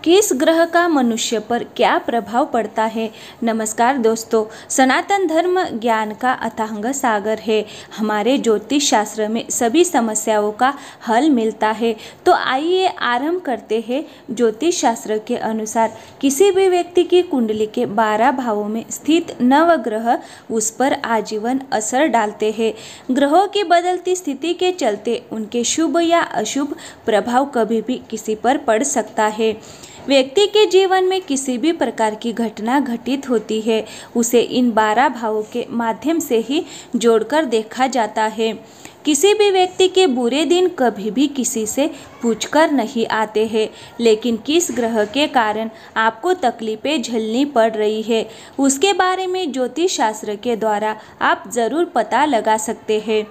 किस ग्रह का मनुष्य पर क्या प्रभाव पड़ता है। नमस्कार दोस्तों, सनातन धर्म ज्ञान का अथांग सागर है। हमारे ज्योतिष शास्त्र में सभी समस्याओं का हल मिलता है। तो आइए आरंभ करते हैं। ज्योतिष शास्त्र के अनुसार किसी भी व्यक्ति की कुंडली के 12 भावों में स्थित नवग्रह उस पर आजीवन असर डालते हैं। ग्रहों की बदलती स्थिति के चलते उनके शुभ या अशुभ प्रभाव कभी भी किसी पर पड़ सकता है। व्यक्ति के जीवन में किसी भी प्रकार की घटना घटित होती है, उसे इन 12 भावों के माध्यम से ही जोड़कर देखा जाता है। किसी भी व्यक्ति के बुरे दिन कभी भी किसी से पूछकर नहीं आते हैं, लेकिन किस ग्रह के कारण आपको तकलीफें झेलनी पड़ रही है, उसके बारे में ज्योतिष शास्त्र के द्वारा आप ज़रूर पता लगा सकते हैं।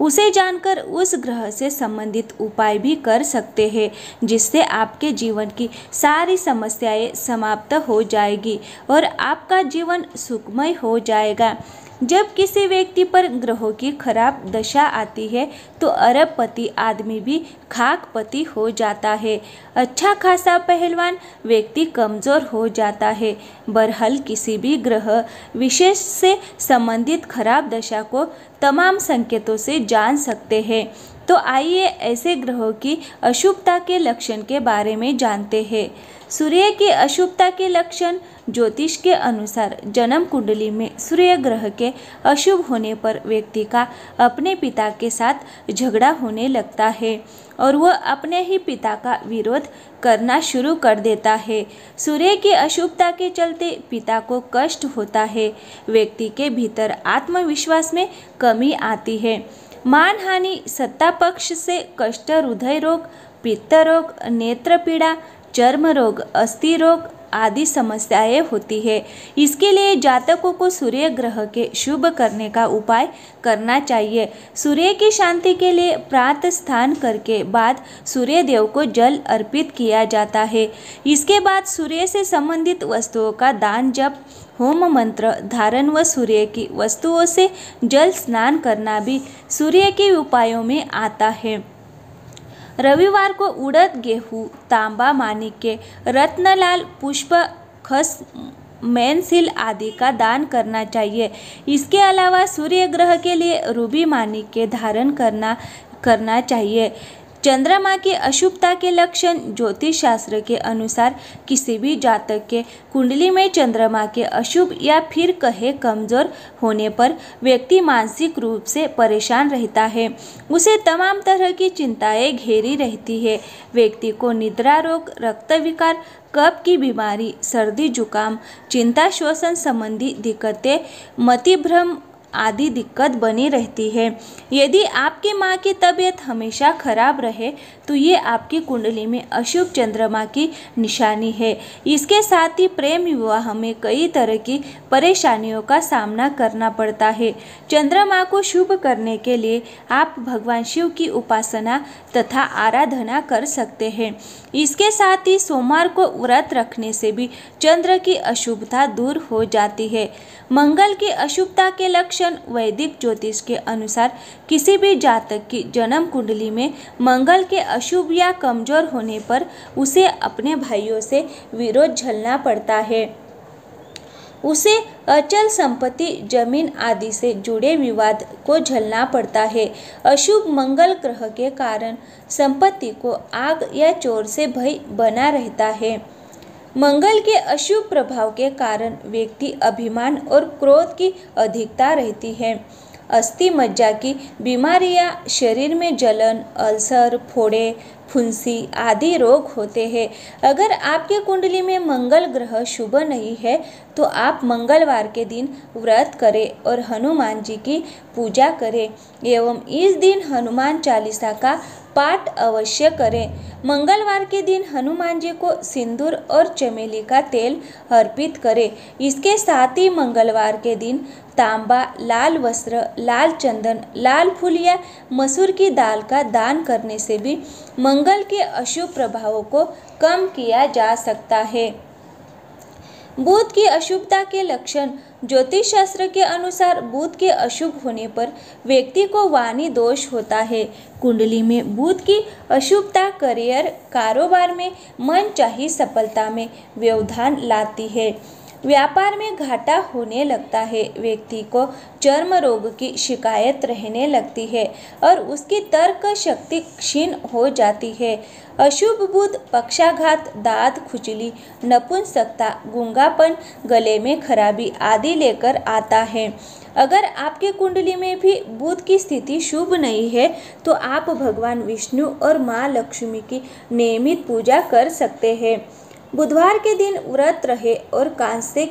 उसे जानकर उस ग्रह से संबंधित उपाय भी कर सकते हैं, जिससे आपके जीवन की सारी समस्याएं समाप्त हो जाएगी और आपका जीवन सुखमय हो जाएगा। जब किसी व्यक्ति पर ग्रहों की खराब दशा आती है तो अरबपति आदमी भी खाकपति हो जाता है। अच्छा खासा पहलवान व्यक्ति कमज़ोर हो जाता है। बहरहाल किसी भी ग्रह विशेष से संबंधित खराब दशा को तमाम संकेतों से जान सकते हैं। तो आइए ऐसे ग्रहों की अशुभता के लक्षण के बारे में जानते हैं। सूर्य की अशुभता के लक्षण। ज्योतिष के अनुसार जन्म कुंडली में सूर्य ग्रह के अशुभ होने पर व्यक्ति का अपने पिता के साथ झगड़ा होने लगता है और वह अपने ही पिता का विरोध करना शुरू कर देता है। सूर्य की अशुभता के चलते पिता को कष्ट होता है। व्यक्ति के भीतर आत्मविश्वास में कमी आती है। मानहानि, सत्ता पक्ष से कष्ट, हृदय रोग, पित्त रोग, नेत्र पीड़ा, चर्म रोग, अस्थि रोग आदि समस्याएं होती है। इसके लिए जातकों को सूर्य ग्रह के शुभ करने का उपाय करना चाहिए। सूर्य की शांति के लिए प्रातः स्नान करके बाद सूर्य देव को जल अर्पित किया जाता है। इसके बाद सूर्य से संबंधित वस्तुओं का दान, जप, होम मंत्र धारण व सूर्य की वस्तुओं से जल स्नान करना भी सूर्य के उपायों में आता है। रविवार को उड़द, गेहूँ, तांबा, माणिक्य, रत्नलाल, पुष्प, खस, मेनसील आदि का दान करना चाहिए। इसके अलावा सूर्य ग्रह के लिए रूबी माणिक्य धारण करना चाहिए। चंद्रमा की अशुभता के लक्षण। ज्योतिष शास्त्र के अनुसार किसी भी जातक के कुंडली में चंद्रमा के अशुभ या फिर कहे कमजोर होने पर व्यक्ति मानसिक रूप से परेशान रहता है। उसे तमाम तरह की चिंताएं घेरी रहती है। व्यक्ति को निद्रा रोग, रक्त विकार, कफ की बीमारी, सर्दी जुकाम, चिंता श्वसन संबंधी दिक्कतें, मतिभ्रम आदि दिक्कत बनी रहती है। यदि आपकी माँ की तबीयत हमेशा खराब रहे तो ये आपकी कुंडली में अशुभ चंद्रमा की निशानी है। इसके साथ ही प्रेम विवाह में कई तरह की परेशानियों का सामना करना पड़ता है। चंद्रमा को शुभ करने के लिए आप भगवान शिव की उपासना तथा आराधना कर सकते हैं। इसके साथ ही सोमवार को व्रत रखने से भी चंद्र की अशुभता दूर हो जाती है। मंगल की अशुभता के लक्षण। वैदिक ज्योतिष के अनुसार किसी भी जातक की जन्म कुंडली में मंगल के अशुभ या कमजोर होने पर उसे अपने भाइयों से विरोध झेलना पड़ता है। उसे अचल संपत्ति, जमीन आदि से जुड़े विवाद को झेलना पड़ता है। अशुभ मंगल ग्रह के कारण संपत्ति को आग या चोर से भय बना रहता है। मंगल के अशुभ प्रभाव के कारण व्यक्ति अभिमान और क्रोध की अधिकता रहती है। अस्थि मज्जा की बीमारियां, शरीर में जलन, अल्सर, फोड़े, फुंसी आदि रोग होते हैं। अगर आपके कुंडली में मंगल ग्रह शुभ नहीं है तो आप मंगलवार के दिन व्रत करें और हनुमान जी की पूजा करें एवं इस दिन हनुमान चालीसा का पाठ अवश्य करें। मंगलवार के दिन हनुमान जी को सिंदूर और चमेली का तेल अर्पित करें। इसके साथ ही मंगलवार के दिन तांबा, लाल वस्त्र, लाल चंदन, लाल फूल या मसूर की दाल का दान करने से भी मंगल के अशुभ प्रभावों को कम किया जा सकता है। बुध की अशुभता के लक्षण। ज्योतिष शास्त्र के अनुसार बुध के अशुभ होने पर व्यक्ति को वाणी दोष होता है। कुंडली में बुध की अशुभता करियर, कारोबार में मनचाही सफलता में व्यवधान लाती है। व्यापार में घाटा होने लगता है। व्यक्ति को चर्म रोग की शिकायत रहने लगती है और उसकी तर्क शक्ति क्षीण हो जाती है। अशुभ बुध पक्षाघात, दांत खुजली, नपुंसकता, गूंगापन, गले में खराबी आदि लेकर आता है। अगर आपके कुंडली में भी बुध की स्थिति शुभ नहीं है तो आप भगवान विष्णु और माँ लक्ष्मी की नियमित पूजा कर सकते हैं। बुधवार के दिन व्रत रहे और कांसे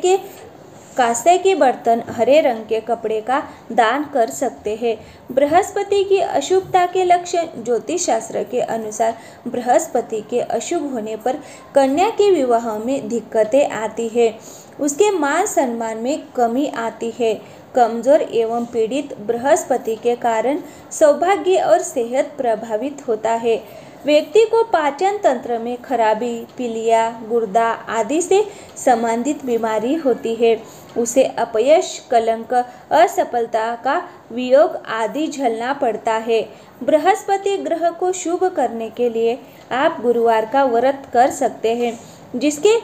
के बर्तन, हरे रंग के कपड़े का दान कर सकते हैं। बृहस्पति की अशुभता के लक्षण। ज्योतिष शास्त्र के अनुसार बृहस्पति के अशुभ होने पर कन्या के विवाह में दिक्कतें आती है। उसके मान सम्मान में कमी आती है। कमजोर एवं पीड़ित बृहस्पति के कारण सौभाग्य और सेहत प्रभावित होता है। व्यक्ति को पाचन तंत्र में खराबी, पीलिया, गुर्दा आदि से संबंधित बीमारी होती है। उसे अपयश, कलंक, असफलता का वियोग आदि झेलना पड़ता है। बृहस्पति ग्रह को शुभ करने के लिए आप गुरुवार का व्रत कर सकते हैं, जिसके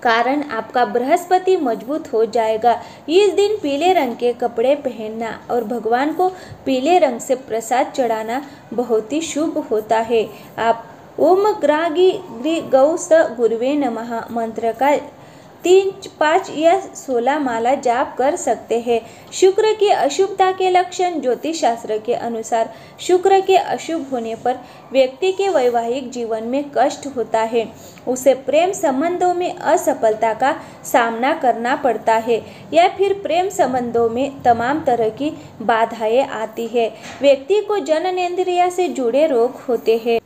कारण आपका बृहस्पति मजबूत हो जाएगा। इस दिन पीले रंग के कपड़े पहनना और भगवान को पीले रंग से प्रसाद चढ़ाना बहुत ही शुभ होता है। आप ओम ग्रागी ग्री गौ स गुरुवे नमः मंत्र का 3, 5 या 16 माला जाप कर सकते हैं। शुक्र की अशुभता के लक्षण। ज्योतिष शास्त्र के अनुसार शुक्र के अशुभ होने पर व्यक्ति के वैवाहिक जीवन में कष्ट होता है। उसे प्रेम संबंधों में असफलता का सामना करना पड़ता है या फिर प्रेम संबंधों में तमाम तरह की बाधाएं आती है। व्यक्ति को जननेंद्रिय से जुड़े रोग होते हैं।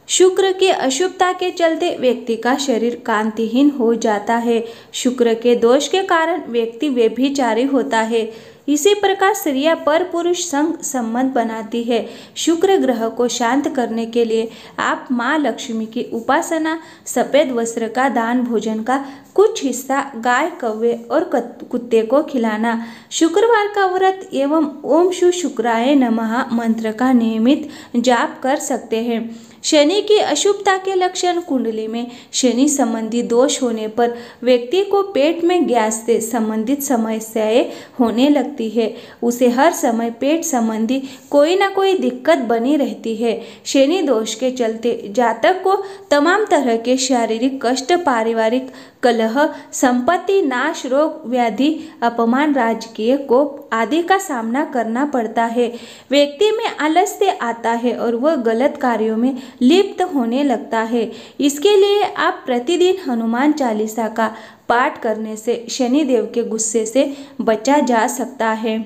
शुक्र के अशुभता के चलते व्यक्ति का शरीर कांतिहीन हो जाता है। शुक्र के दोष के कारण व्यक्ति व्यभिचारी होता है। इसी प्रकार स्त्रियां पर पुरुष संग संबंध बनाती है। शुक्र ग्रह को शांत करने के लिए आप माँ लक्ष्मी की उपासना, सफेद वस्त्र का दान, भोजन का कुछ हिस्सा गाय, कौवे और कुत्ते को खिलाना, शुक्रवार का व्रत एवं ओम शु शुक्राय नमः मंत्र का नियमित जाप कर सकते हैं। शनि की अशुभता के लक्षण। कुंडली में शनि संबंधी दोष होने पर व्यक्ति को पेट में गैस से संबंधित समस्याएं होने लगती है। उसे हर समय पेट संबंधी कोई ना कोई दिक्कत बनी रहती है। शनि दोष के चलते जातक को तमाम तरह के शारीरिक कष्ट, पारिवारिक कलह, संपत्ति नाश, रोग, व्याधि, अपमान, राजकीय कोप आदि का सामना करना पड़ता है। व्यक्ति में आलस्य आता है और वह गलत कार्यों में लिप्त होने लगता है। इसके लिए आप प्रतिदिन हनुमान चालीसा का पाठ करने से शनिदेव के गुस्से से बचा जा सकता है।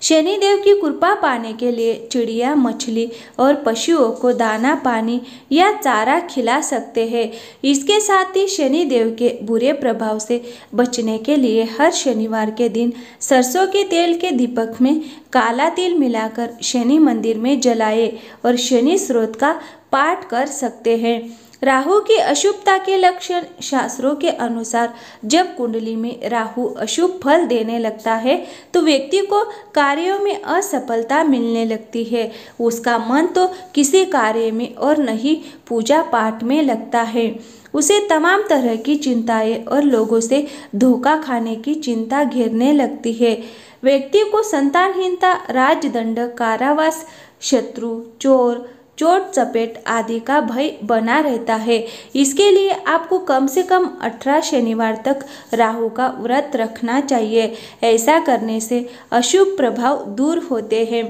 शनिदेव की कृपा पाने के लिए चिड़िया, मछली और पशुओं को दाना, पानी या चारा खिला सकते हैं। इसके साथ ही शनिदेव के बुरे प्रभाव से बचने के लिए हर शनिवार के दिन सरसों के तेल के दीपक में काला तिल मिलाकर शनि मंदिर में जलाए और शनि स्रोत का पाठ कर सकते हैं। राहु की अशुभता के लक्षण। शास्त्रों के अनुसार जब कुंडली में राहु अशुभ फल देने लगता है तो व्यक्ति को कार्यों में असफलता मिलने लगती है। उसका मन तो किसी कार्य में और नहीं पूजा पाठ में लगता है। उसे तमाम तरह की चिंताएं और लोगों से धोखा खाने की चिंता घेरने लगती है। व्यक्ति को संतानहीनता, राजदंड, कारावास, शत्रु, चोर, चोट चपेट आदि का भय बना रहता है। इसके लिए आपको कम से कम 18 शनिवार तक राहु का व्रत रखना चाहिए। ऐसा करने से अशुभ प्रभाव दूर होते हैं।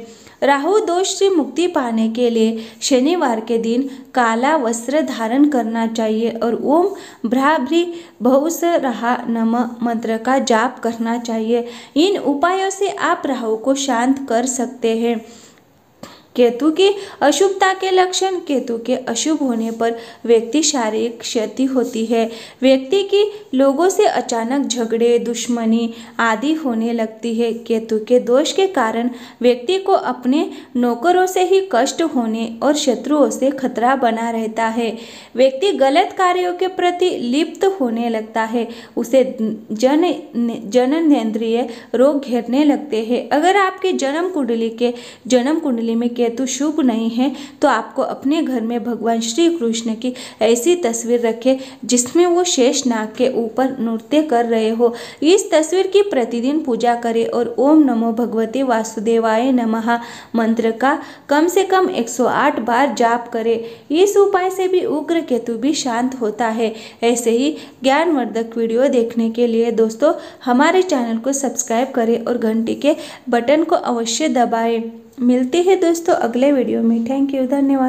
राहु दोष से मुक्ति पाने के लिए शनिवार के दिन काला वस्त्र धारण करना चाहिए और ओम भ्राभ्री बहुस रहा नमः मंत्र का जाप करना चाहिए। इन उपायों से आप राहु को शांत कर सकते हैं। केतु की अशुभता के लक्षण। केतु के अशुभ होने पर व्यक्ति शारीरिक क्षति होती है। व्यक्ति की लोगों से अचानक झगड़े, दुश्मनी आदि होने लगती है। केतु के दोष के कारण व्यक्ति को अपने नौकरों से ही कष्ट होने और शत्रुओं से खतरा बना रहता है। व्यक्ति गलत कार्यों के प्रति लिप्त होने लगता है। उसे जननेंद्रिय रोग घेरने लगते हैं। अगर आपके जन्म कुंडली में केतु शुभ नहीं है तो आपको अपने घर में भगवान श्री कृष्ण की ऐसी तस्वीर रखें जिसमें वो शेष नाग के ऊपर नृत्य कर रहे हो। इस तस्वीर की प्रतिदिन पूजा करें और ओम नमो भगवते वासुदेवाय नमः मंत्र का कम से कम 108 बार जाप करें। इस उपाय से भी उग्र केतु भी शांत होता है। ऐसे ही ज्ञानवर्धक वीडियो देखने के लिए दोस्तों हमारे चैनल को सब्सक्राइब करें और घंटी के बटन को अवश्य दबाएं। मिलते हैं दोस्तों अगले वीडियो में। थैंक यू, धन्यवाद।